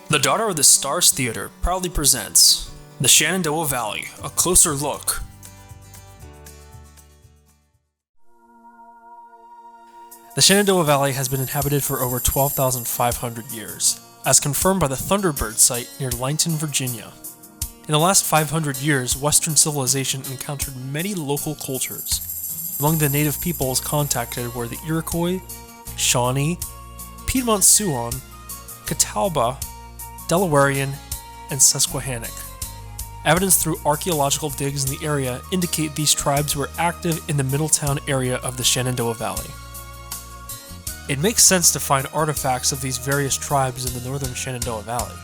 The Daughter of the Stars Theater proudly presents the Shenandoah Valley, a closer look. The Shenandoah Valley has been inhabited for over 12,500 years, as confirmed by the Thunderbird site near Lyndon, Virginia. In the last 500 years, Western civilization encountered many local cultures. Among the native peoples contacted were the Iroquois, Shawnee, Piedmont Siouan, Catawba, Delawarean, and Susquehannock. Evidence through archaeological digs in the area indicate these tribes were active in the Middletown area of the Shenandoah Valley. It makes sense to find artifacts of these various tribes in the northern Shenandoah Valley.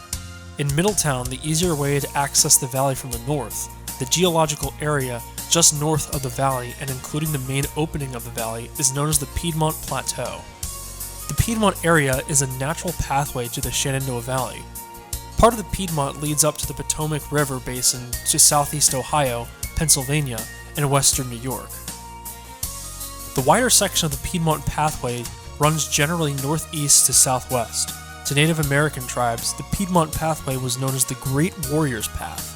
In Middletown, the easier way to access the valley from the north, the geological area just north of the valley and including the main opening of the valley, is known as the Piedmont Plateau. The Piedmont area is a natural pathway to the Shenandoah Valley. Part of the Piedmont leads up to the Potomac River Basin to southeast Ohio, Pennsylvania, and western New York. The wider section of the Piedmont Pathway runs generally northeast to southwest. To Native American tribes, the Piedmont Pathway was known as the Great Warriors Path.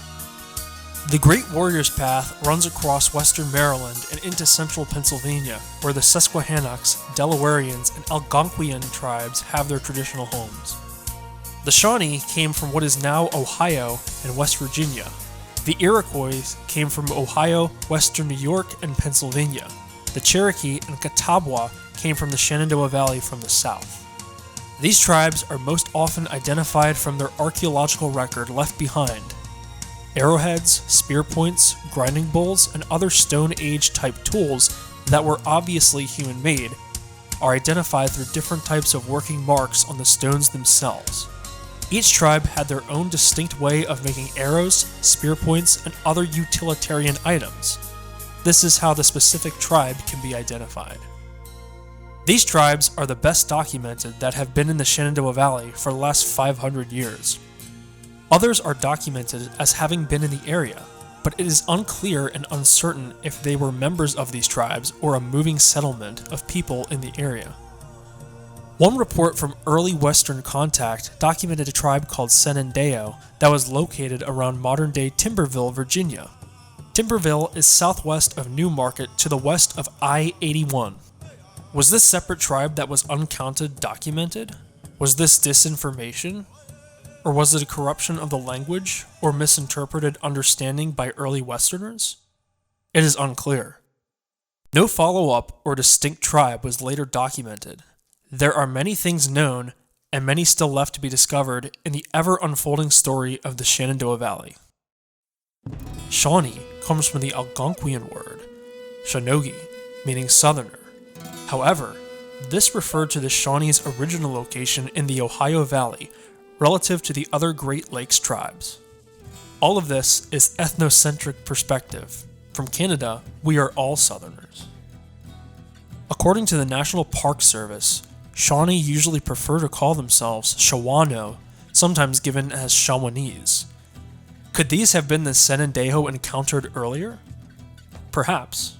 The Great Warriors Path runs across western Maryland and into central Pennsylvania, where the Susquehannocks, Delawareans, and Algonquian tribes have their traditional homes. The Shawnee came from what is now Ohio and West Virginia. The Iroquois came from Ohio, western New York, and Pennsylvania. The Cherokee and Catawba came from the Shenandoah Valley from the south. These tribes are most often identified from their archaeological record left behind. Arrowheads, spear points, grinding bowls, and other Stone Age type tools that were obviously human-made are identified through different types of working marks on the stones themselves. Each tribe had their own distinct way of making arrows, spear points, and other utilitarian items. This is how the specific tribe can be identified. These tribes are the best documented that have been in the Shenandoah Valley for the last 500 years. Others are documented as having been in the area, but it is unclear and uncertain if they were members of these tribes or a moving settlement of people in the area. One report from early Western contact documented a tribe called Shenandoah that was located around modern-day Timberville, Virginia. Timberville is southwest of Newmarket to the west of I-81. Was this separate tribe that was uncounted documented? Was this disinformation? Or was it a corruption of the language or misinterpreted understanding by early Westerners? It is unclear. No follow-up or distinct tribe was later documented. There are many things known, and many still left to be discovered in the ever-unfolding story of the Shenandoah Valley. Shawnee comes from the Algonquian word, Shanogi, meaning southerner. However, this referred to the Shawnee's original location in the Ohio Valley, relative to the other Great Lakes tribes. All of this is ethnocentric perspective. From Canada, we are all Southerners. According to the National Park Service, Shawnee usually prefer to call themselves Shawano, sometimes given as Shawnees. Could these have been the Shenandoah encountered earlier? Perhaps.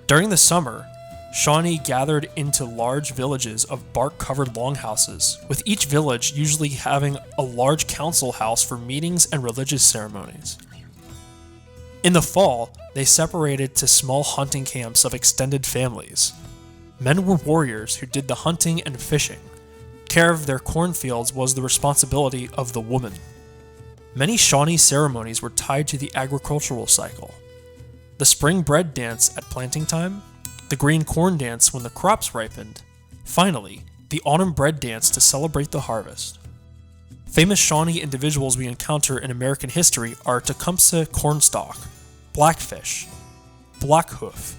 During the summer, Shawnee gathered into large villages of bark-covered longhouses, with each village usually having a large council house for meetings and religious ceremonies. In the fall, they separated to small hunting camps of extended families. Men were warriors who did the hunting and fishing. Care of their cornfields was the responsibility of the woman. Many Shawnee ceremonies were tied to the agricultural cycle. The spring bread dance at planting time, the green corn dance when the crops ripened, finally, the autumn bread dance to celebrate the harvest. Famous Shawnee individuals we encounter in American history are Tecumseh Cornstalk, Blackfish, Blackhoof,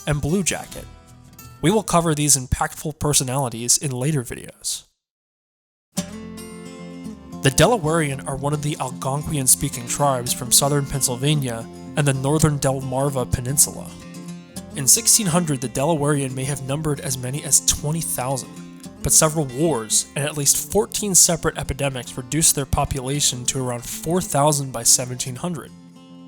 and Blue Jacket. We will cover these impactful personalities in later videos. The Delawarean are one of the Algonquian-speaking tribes from southern Pennsylvania and the northern Delmarva Peninsula. In 1600, the Delawarean may have numbered as many as 20,000, but several wars and at least 14 separate epidemics reduced their population to around 4,000 by 1700.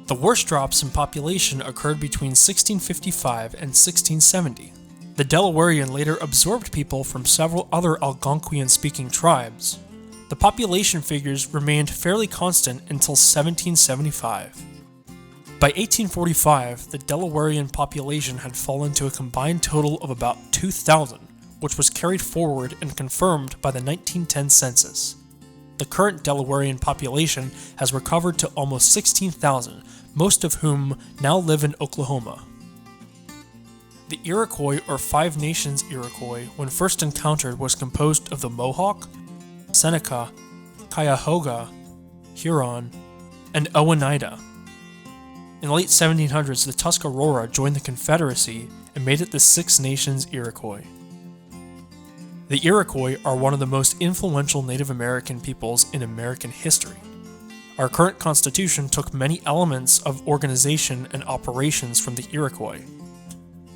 The worst drops in population occurred between 1655 and 1670. The Delawarean later absorbed people from several other Algonquian-speaking tribes. The population figures remained fairly constant until 1775. By 1845, the Delawarean population had fallen to a combined total of about 2,000, which was carried forward and confirmed by the 1910 census. The current Delawarean population has recovered to almost 16,000, most of whom now live in Oklahoma. The Iroquois, or Five Nations Iroquois, when first encountered was composed of the Mohawk, Seneca, Cuyahoga, Huron, and Oneida. In the late 1700s, the Tuscarora joined the Confederacy and made it the Six Nations Iroquois. The Iroquois are one of the most influential Native American peoples in American history. Our current Constitution took many elements of organization and operations from the Iroquois.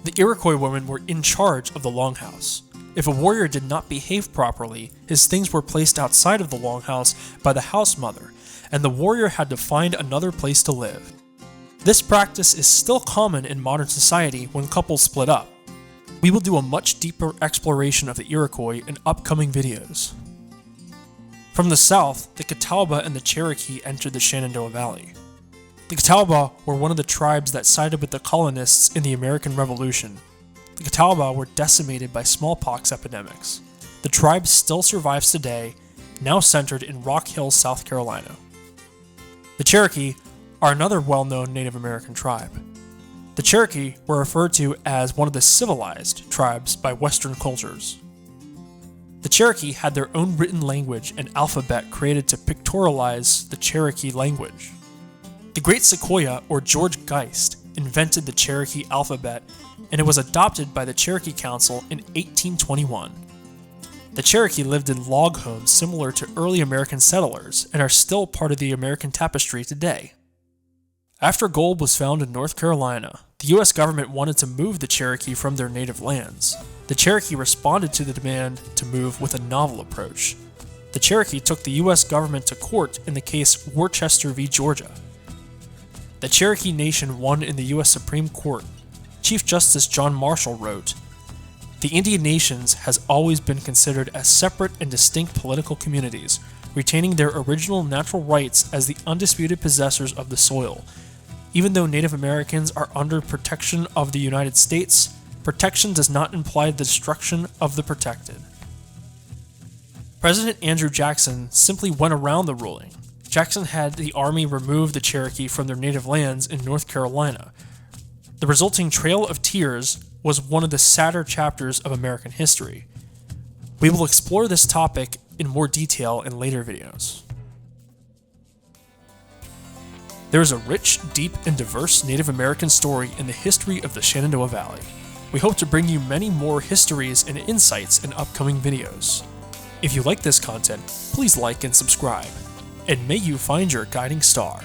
The Iroquois women were in charge of the longhouse. If a warrior did not behave properly, his things were placed outside of the longhouse by the house mother, and the warrior had to find another place to live. This practice is still common in modern society when couples split up. We will do a much deeper exploration of the Iroquois in upcoming videos. From the south, the Catawba and the Cherokee entered the Shenandoah Valley. The Catawba were one of the tribes that sided with the colonists in the American Revolution. The Catawba were decimated by smallpox epidemics. The tribe still survives today, now centered in Rock Hill, South Carolina. The Cherokee are another well-known Native American tribe. The Cherokee were referred to as one of the civilized tribes by Western cultures. The Cherokee had their own written language and alphabet created to pictorialize the Cherokee language. The Great Sequoia, or George Geist, invented the Cherokee alphabet, and it was adopted by the Cherokee Council in 1821. The Cherokee lived in log homes similar to early American settlers and are still part of the American tapestry today. After gold was found in North Carolina, the U.S. government wanted to move the Cherokee from their native lands. The Cherokee responded to the demand to move with a novel approach. The Cherokee took the U.S. government to court in the case Worcester v. Georgia. The Cherokee Nation won in the U.S. Supreme Court. Chief Justice John Marshall wrote, "The Indian nations has always been considered as separate and distinct political communities, retaining their original natural rights as the undisputed possessors of the soil. Even though Native Americans are under protection of the United States, protection does not imply the destruction of the protected." President Andrew Jackson simply went around the ruling. Jackson had the Army remove the Cherokee from their native lands in North Carolina. The resulting Trail of Tears was one of the sadder chapters of American history. We will explore this topic in more detail in later videos. There is a rich, deep, and diverse Native American story in the history of the Shenandoah Valley. We hope to bring you many more histories and insights in upcoming videos. If you like this content, please like and subscribe, and may you find your guiding star.